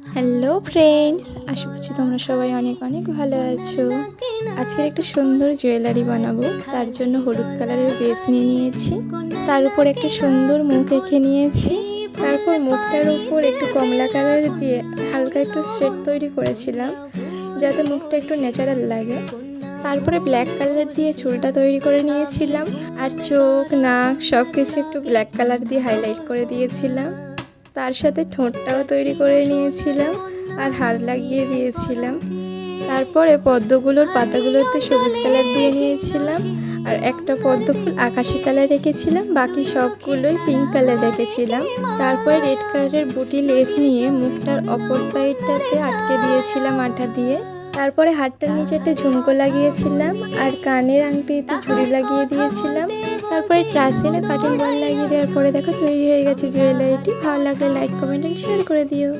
Hello friends, আশা করছি তোমরা সবাই অনেক অনেক ভালো আছো। আজকের একটা সুন্দর জুয়েলারি বানাবো, তার জন্য হলুদ কালারের বেস নিয়ে নিয়েছি। তার উপর একটা সুন্দর মুখ এঁকে নিয়েছি। তারপর মুখটার উপর একটু কমলা কালার দিয়ে হালকা একটু শেড তৈরি করেছিলাম, যাতে মুখটা একটু ন্যাচারাল লাগে। তারপরে ব্ল্যাক কালার দিয়ে চুলটা তৈরি করে নিয়েছিলাম, আর চোখ নাক সব কিছু একটু ব্ল্যাক কালার দিয়ে হাইলাইট করে দিয়েছিলাম। তার সাথে ঠোঁটটাও তৈরি করে নিয়েছিলাম আর হার লাগিয়ে দিয়েছিলাম। তারপরে পদ্মগুলোর পাতাগুলোতে সবুজ কালার দিয়ে নিয়েছিলাম, আর একটা পদ্ম ফুল আকাশি কালার রেখেছিলাম, বাকি সবগুলোই পিঙ্ক কালার রেখেছিলাম। তারপরে রেড কালারের বুটি লেস নিয়ে মুখটার অপর সাইডটাতে আটকে দিয়েছিলাম আঠা দিয়ে। তারপরে হাতটার নিচে একটা ঝুমকো লাগিয়েছিলাম, আর কানের আংটিতে ঝুড়ি লাগিয়ে দিয়েছিলাম। তারপরে ট্রাসিনে কাটিং বল লাগিয়ে দেওয়ার পরে দেখো তৈরি হয়ে গেছে জুয়েলারিটি। ভালো লাগলে লাইক কমেন্ট এন্ড শেয়ার করে দিও।